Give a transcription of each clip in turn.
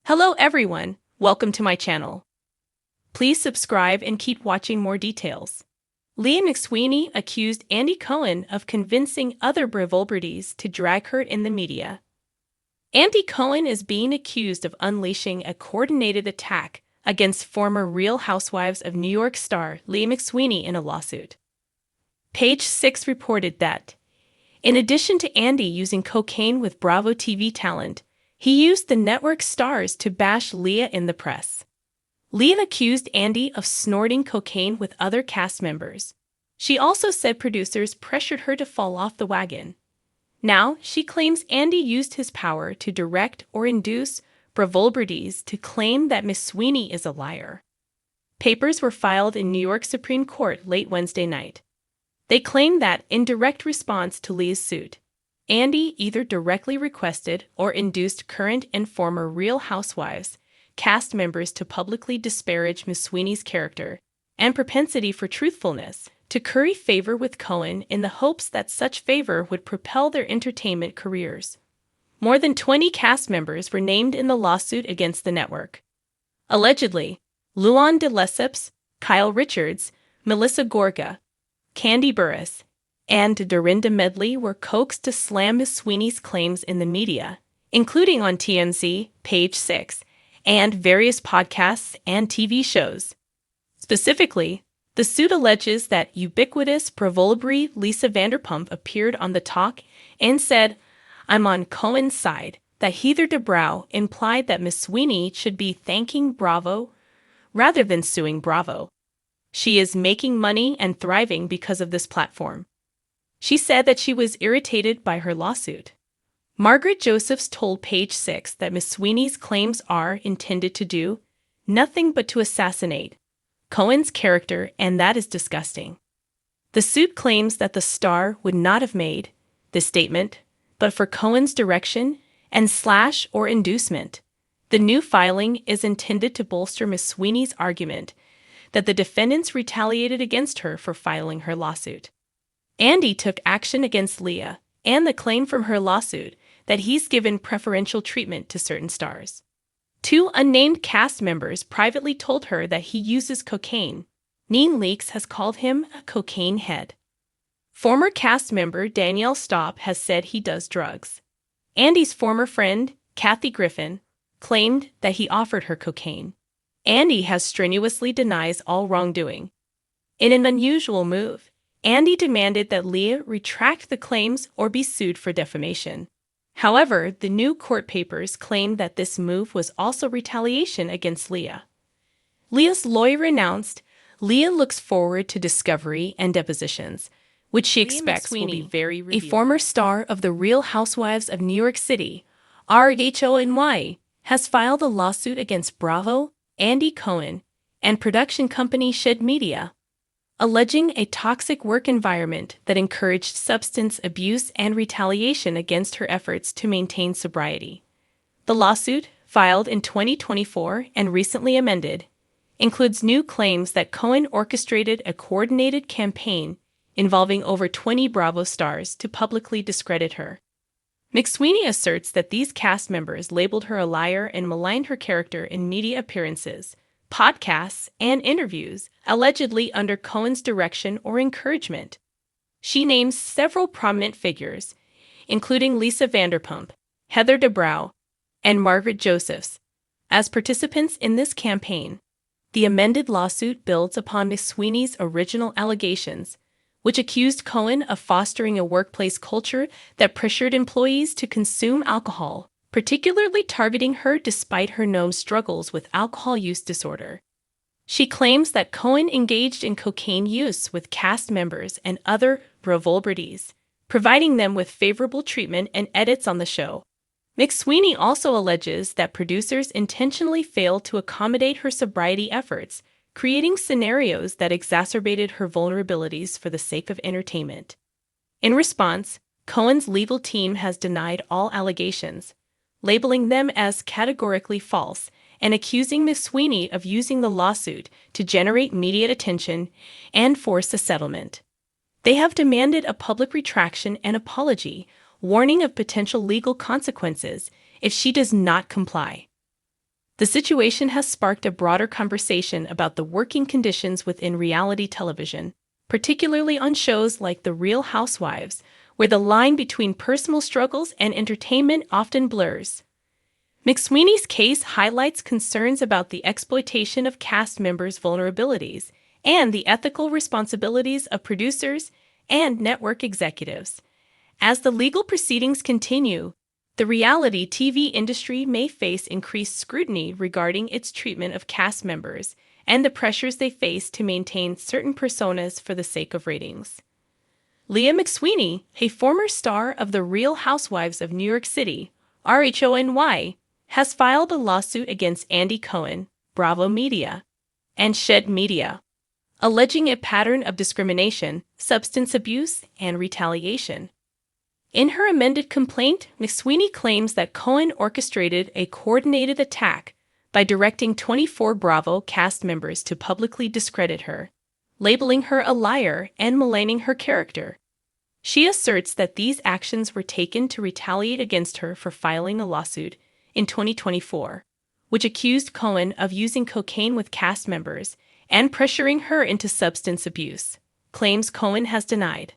Hello everyone, welcome to my channel. Please subscribe and keep watching more details. Leah McSweeney accused Andy Cohen of convincing other celebrities to drag her in the media. Andy Cohen is being accused of unleashing a coordinated attack against former Real Housewives of New York star Leah McSweeney in a lawsuit. Page 6 reported that, in addition to Andy using cocaine with Bravo TV talent, he used the network's stars to bash Leah in the press. Leah accused Andy of snorting cocaine with other cast members. She also said producers pressured her to fall off the wagon. Now, she claims Andy used his power to direct or induce celebrities to claim that McSweeney is a liar. Papers were filed in New York Supreme Court late Wednesday night. They claim that, in direct response to Leah's suit, Andy either directly requested or induced current and former Real Housewives cast members to publicly disparage McSweeney's character and propensity for truthfulness to curry favor with Cohen in the hopes that such favor would propel their entertainment careers. More than 20 cast members were named in the lawsuit against the network. Allegedly, Luann de Lesseps, Kyle Richards, Melissa Gorga, Candy Burris, and Dorinda Medley were coaxed to slam McSweeney's claims in the media, including on TMZ, Page 6, and various podcasts and TV shows. Specifically, the suit alleges that ubiquitous celebrity Lisa Vanderpump appeared on The Talk and said, "I'm on Cohen's side," that Heather Dubrow implied that McSweeney should be thanking Bravo rather than suing Bravo. She is making money and thriving because of this platform. She said that she was irritated by her lawsuit. Margaret Josephs told Page 6 that McSweeney's claims are intended to do nothing but to assassinate Cohen's character, and that is disgusting. The suit claims that the star would not have made this statement but for Cohen's direction and / or inducement. The new filing is intended to bolster McSweeney's argument that the defendants retaliated against her for filing her lawsuit. Andy took action against Leah and the claim from her lawsuit that he's given preferential treatment to certain stars. 2 unnamed cast members privately told her that he uses cocaine. Neen Leakes has called him a cocaine head. Former cast member Danielle Staub has said he does drugs. Andy's former friend, Kathy Griffin, claimed that he offered her cocaine. Andy has strenuously denies all wrongdoing. In an unusual move, Andy demanded that Leah retract the claims or be sued for defamation. However, the new court papers claim that this move was also retaliation against Leah. Leah's lawyer announced Leah looks forward to discovery and depositions, which she expects will be very revealing. A former star of the Real Housewives of New York City, RHONY, has filed a lawsuit against Bravo, Andy Cohen, and production company Shed Media, alleging a toxic work environment that encouraged substance abuse and retaliation against her efforts to maintain sobriety. The lawsuit, filed in 2024 and recently amended, includes new claims that Cohen orchestrated a coordinated campaign involving over 20 Bravo stars to publicly discredit her. McSweeney asserts that these cast members labeled her a liar and maligned her character in media appearances, podcasts, and interviews, allegedly under Cohen's direction or encouragement. She names several prominent figures, including Lisa Vanderpump, Heather Dubrow, and Margaret Josephs, as participants in this campaign. The amended lawsuit builds upon McSweeney's original allegations, which accused Cohen of fostering a workplace culture that pressured employees to consume alcohol, particularly targeting her despite her known struggles with alcohol use disorder. She claims that Cohen engaged in cocaine use with cast members and other celebrities, providing them with favorable treatment and edits on the show. McSweeney also alleges that producers intentionally failed to accommodate her sobriety efforts, creating scenarios that exacerbated her vulnerabilities for the sake of entertainment. In response, Cohen's legal team has denied all allegations, labeling them as categorically false and accusing McSweeney of using the lawsuit to generate media attention and force a settlement. They have demanded a public retraction and apology, warning of potential legal consequences if she does not comply. The situation has sparked a broader conversation about the working conditions within reality television, particularly on shows like The Real Housewives, where the line between personal struggles and entertainment often blurs. McSweeney's case highlights concerns about the exploitation of cast members' vulnerabilities and the ethical responsibilities of producers and network executives. As the legal proceedings continue, the reality TV industry may face increased scrutiny regarding its treatment of cast members and the pressures they face to maintain certain personas for the sake of ratings. Leah McSweeney, a former star of The Real Housewives of New York City, RHONY, has filed a lawsuit against Andy Cohen, Bravo Media, and Shed Media, alleging a pattern of discrimination, substance abuse, and retaliation. In her amended complaint, McSweeney claims that Cohen orchestrated a coordinated attack by directing 24 Bravo cast members to publicly discredit her, labeling her a liar and maligning her character. She asserts that these actions were taken to retaliate against her for filing a lawsuit in 2024, which accused Cohen of using cocaine with cast members and pressuring her into substance abuse, claims Cohen has denied.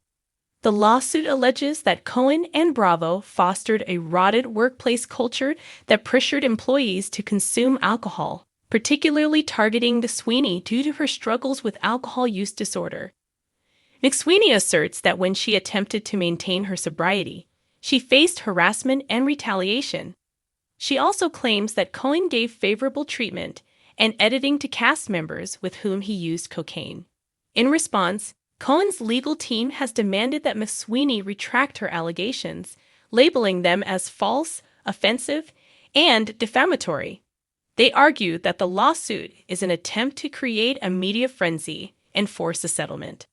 The lawsuit alleges that Cohen and Bravo fostered a rotted workplace culture that pressured employees to consume alcohol, particularly targeting McSweeney due to her struggles with alcohol use disorder. McSweeney asserts that when she attempted to maintain her sobriety, she faced harassment and retaliation. She also claims that Cohen gave favorable treatment and editing to cast members with whom he used cocaine. In response, Cohen's legal team has demanded that McSweeney retract her allegations, labeling them as false, offensive, and defamatory. They argue that the lawsuit is an attempt to create a media frenzy and force a settlement.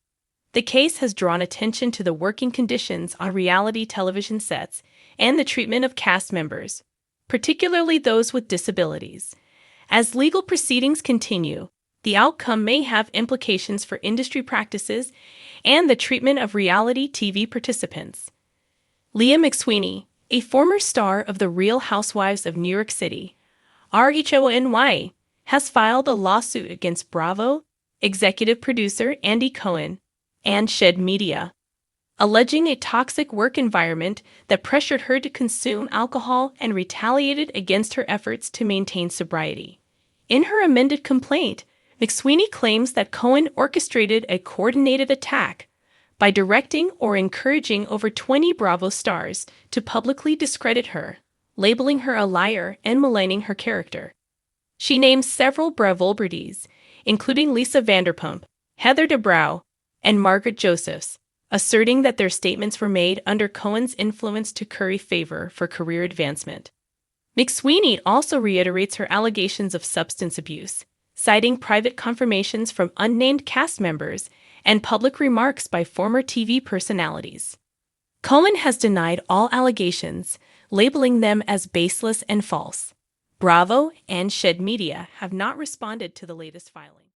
The case has drawn attention to the working conditions on reality television sets and the treatment of cast members, particularly those with disabilities. As legal proceedings continue, the outcome may have implications for industry practices and the treatment of reality TV participants. Leah McSweeney, a former star of The Real Housewives of New York City, RHONY, has filed a lawsuit against Bravo, executive producer Andy Cohen, and Shed Media, alleging a toxic work environment that pressured her to consume alcohol and retaliated against her efforts to maintain sobriety. In her amended complaint, McSweeney claims that Cohen orchestrated a coordinated attack by directing or encouraging over 20 Bravo stars to publicly discredit her, labeling her a liar and maligning her character. She names several Bravobrities, including Lisa Vanderpump, Heather Dubrow, and Margaret Josephs, asserting that their statements were made under Cohen's influence to curry favor for career advancement. McSweeney also reiterates her allegations of substance abuse, citing private confirmations from unnamed cast members and public remarks by former TV personalities. Cohen has denied all allegations, labeling them as baseless and false. Bravo and Shed Media have not responded to the latest filing.